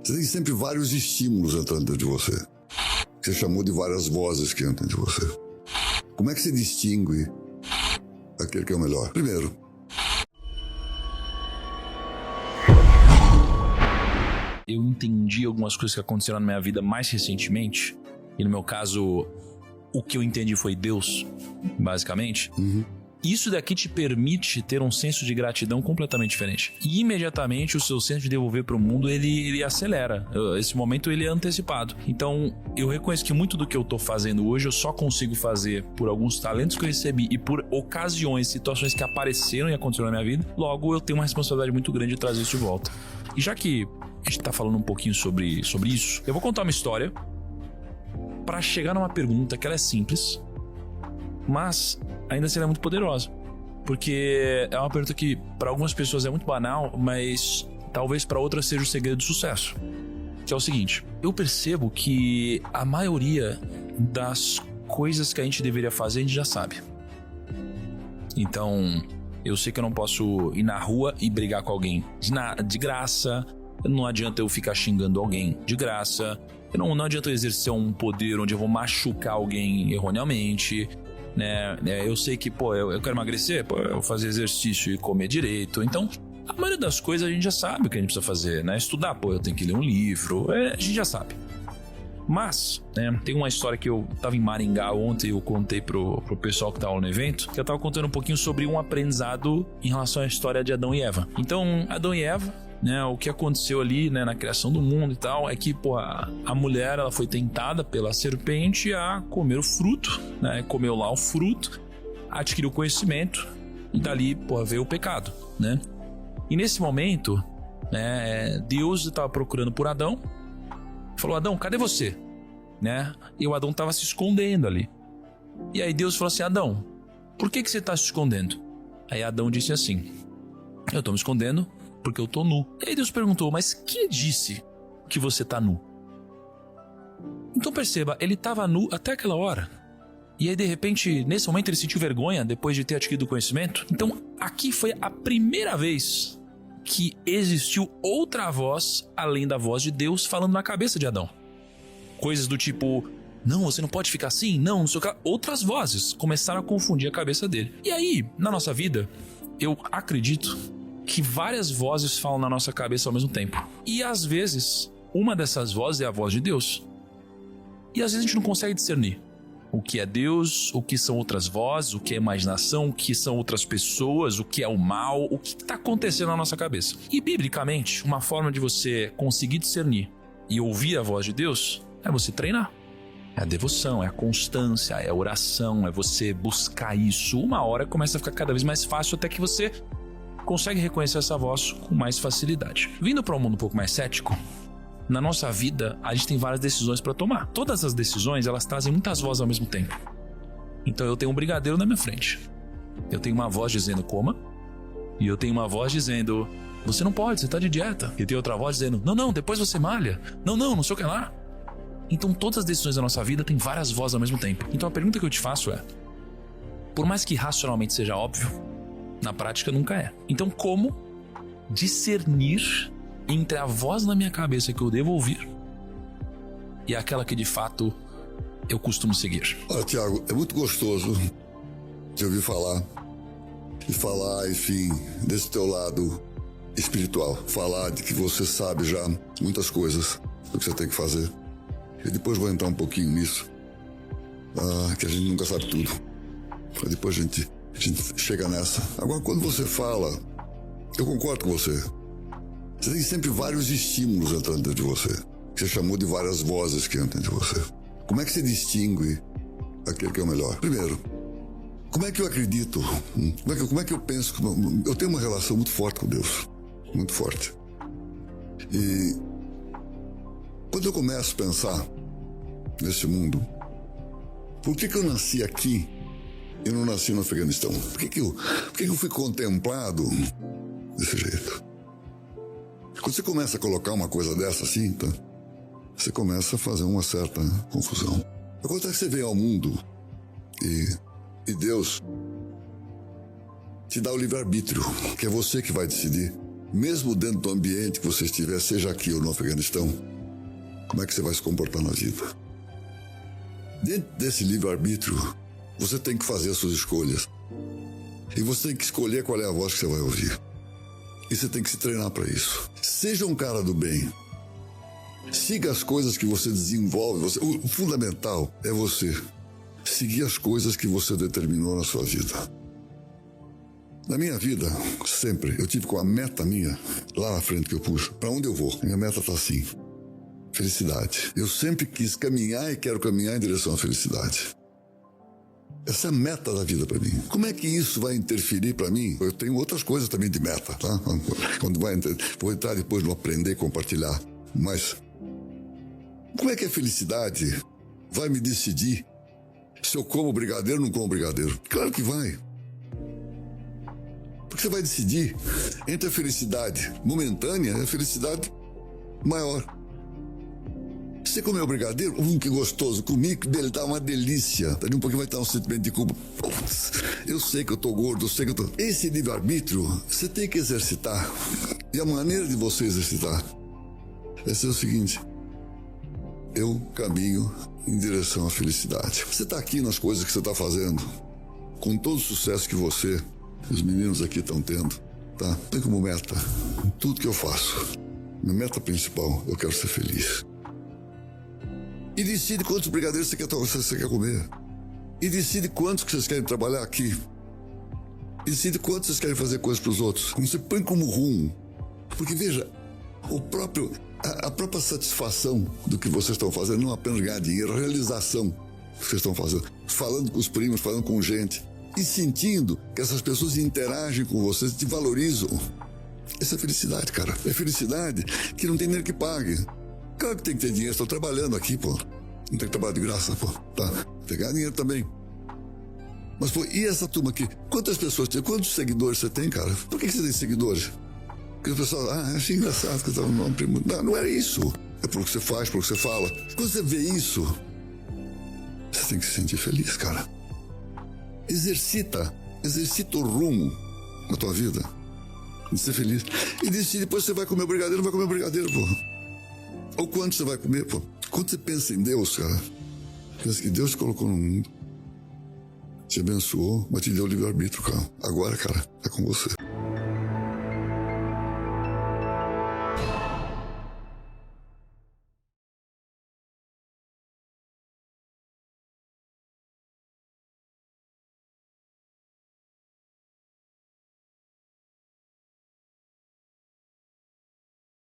Você tem sempre vários estímulos entrando dentro de você. Você chamou de várias vozes que entram de você. Como é que você distingue aquele que é o melhor? Primeiro, eu entendi algumas coisas que aconteceram na minha vida mais recentemente. E no meu caso, o que eu entendi foi Deus, basicamente. Isso daqui te permite ter um senso de gratidão completamente diferente. E imediatamente o seu senso de devolver para o mundo, ele acelera. Esse momento ele é antecipado. Então eu reconheço que muito do que eu tô fazendo hoje eu só consigo fazer por alguns talentos que eu recebi e por ocasiões, situações que apareceram e aconteceram na minha vida. Logo eu tenho uma responsabilidade muito grande de trazer isso de volta. E já que a gente tá falando um pouquinho sobre isso, eu vou contar uma história para chegar numa pergunta que ela é simples, mas ainda será muito poderosa, porque é uma pergunta que para algumas pessoas é muito banal, mas talvez para outras seja o segredo do sucesso, que é o seguinte: eu percebo que a maioria das coisas que a gente deveria fazer a gente já sabe. Então eu sei que eu não posso ir na rua e brigar com alguém de graça, não adianta eu ficar xingando alguém de graça, não adianta eu exercer um poder onde eu vou machucar alguém erroneamente, né? Eu sei que, eu quero emagrecer, eu vou fazer exercício e comer direito. Então, a maioria das coisas a gente já sabe o que a gente precisa fazer, né? Estudar, eu tenho que ler um livro, a gente já sabe. Mas, tem uma história que eu tava em Maringá ontem, eu contei pro pessoal que tava no evento, que eu tava contando um pouquinho sobre um aprendizado em relação à história de Adão e Eva. Então, Adão e Eva, né, o que aconteceu ali, né, na criação do mundo e tal, é que, a mulher, ela foi tentada pela serpente a comer o fruto, né, comeu lá o fruto, adquiriu conhecimento e dali, veio o pecado, né. E nesse momento, né, Deus estava procurando por Adão, falou: Adão, cadê você? Né? E o Adão estava se escondendo ali. E aí Deus falou assim: Adão, por que você está se escondendo? Aí Adão disse assim: eu estou me escondendo porque eu estou nu. E aí Deus perguntou: mas quem disse que você está nu? Então perceba, ele estava nu até aquela hora. E aí de repente, nesse momento ele sentiu vergonha depois de ter adquirido conhecimento. Então aqui foi a primeira vez que existiu outra voz além da voz de Deus falando na cabeça de Adão. Coisas do tipo: não, você não pode ficar assim, não sei o que. Outras vozes começaram a confundir a cabeça dele. E aí, na nossa vida, eu acredito que várias vozes falam na nossa cabeça ao mesmo tempo. E às vezes, uma dessas vozes é a voz de Deus. E às vezes a gente não consegue discernir o que é Deus, o que são outras vozes, o que é imaginação, o que são outras pessoas, o que é o mal, o que está acontecendo na nossa cabeça. E biblicamente, uma forma de você conseguir discernir e ouvir a voz de Deus é você treinar. É a devoção, é a constância, é a oração, é você buscar isso. Uma hora começa a ficar cada vez mais fácil até que você consegue reconhecer essa voz com mais facilidade. Vindo para um mundo um pouco mais cético, na nossa vida, a gente tem várias decisões para tomar. Todas as decisões, elas trazem muitas vozes ao mesmo tempo. Então eu tenho um brigadeiro na minha frente. Eu tenho uma voz dizendo coma. E eu tenho uma voz dizendo: você não pode, você tá de dieta. E tem outra voz dizendo: não, depois você malha. Não sei o que lá. Então todas as decisões da nossa vida têm várias vozes ao mesmo tempo. Então a pergunta que eu te faço é: por mais que racionalmente seja óbvio, na prática nunca é. Então como discernir entre a voz na minha cabeça que eu devo ouvir e aquela que de fato eu costumo seguir? Olha, Tiago, é muito gostoso te ouvir falar, enfim, desse teu lado espiritual, falar de que você sabe já muitas coisas do que você tem que fazer. E depois vou entrar um pouquinho nisso, que a gente nunca sabe tudo. Depois a gente chega nessa. Agora, quando você fala, eu concordo com você. Você tem sempre vários estímulos entrando dentro de você. Você chamou de várias vozes que entram dentro de você. Como é que você distingue aquele que é o melhor? Primeiro, como é que eu acredito? Como é que eu penso? Eu tenho uma relação muito forte com Deus. Muito forte. E quando eu começo a pensar nesse mundo, por que eu nasci aqui e não nasci no Afeganistão? Por que eu fui contemplado desse jeito? Quando você começa a colocar uma coisa dessa assim, tá? Você começa a fazer uma certa confusão. Acontece que você vem ao mundo e Deus te dá o livre-arbítrio, que é você que vai decidir mesmo dentro do ambiente que você estiver, seja aqui ou no Afeganistão, como é que você vai se comportar na vida? Dentro desse livre-arbítrio, você tem que fazer as suas escolhas. E você tem que escolher qual é a voz que você vai ouvir. E você tem que se treinar para isso. Seja um cara do bem. Siga as coisas que você desenvolve. O fundamental é você seguir as coisas que você determinou na sua vida. Na minha vida, sempre, eu tive com a meta minha, lá na frente que eu puxo, para onde eu vou. Minha meta está assim, felicidade. Eu sempre quis caminhar e quero caminhar em direção à felicidade. Essa é a meta da vida para mim. Como é que isso vai interferir para mim? Eu tenho outras coisas também de meta, tá? Vou entrar depois no aprender e compartilhar. Mas como é que a felicidade vai me decidir se eu como brigadeiro ou não como brigadeiro? Claro que vai. Porque você vai decidir entre a felicidade momentânea e a felicidade maior. Você comeu brigadeiro, que gostoso, comi, dele dá uma delícia. Dali um pouquinho vai estar um sentimento de culpa. Putz, eu sei que eu tô gordo, eu sei que eu tô... Esse livre-arbítrio, você tem que exercitar. E a maneira de você exercitar vai ser o seguinte: eu caminho em direção à felicidade. Você está aqui nas coisas que você está fazendo, com todo o sucesso que você, os meninos aqui estão tendo, tá? Tem como meta, tudo que eu faço, minha meta principal, eu quero ser feliz. E decide quantos brigadeiros você quer comer. E decide quantos que vocês querem trabalhar aqui. E decide quantos vocês querem fazer coisas para os outros. Você põe como rumo. Porque veja, a própria satisfação do que vocês estão fazendo, não apenas ganhar dinheiro, a realização que vocês estão fazendo. Falando com os primos, falando com gente. E sentindo que essas pessoas interagem com vocês e te valorizam. Essa é felicidade, cara. É felicidade que não tem dinheiro que pague. Claro que tem que ter dinheiro, estou trabalhando aqui, pô. Não tem que trabalhar de graça, pô. Tá, tem que ganhar dinheiro também. Mas, pô, e essa turma aqui? Quantas pessoas tem? Quantos seguidores você tem, cara? Por que você tem seguidores? Porque o pessoal, achei engraçado que eu tava no nome primo. Não era isso. É pelo que você faz, pelo que você fala. Quando você vê isso, você tem que se sentir feliz, cara. Exercita o rumo na tua vida de ser feliz. E decide, depois você vai comer o brigadeiro, não vai comer o brigadeiro, pô. Ou quanto você vai comer, pô. Quando você pensa em Deus, cara, pensa que Deus te colocou no mundo, te abençoou, mas te deu livre-arbítrio, cara. Agora, cara, é com você.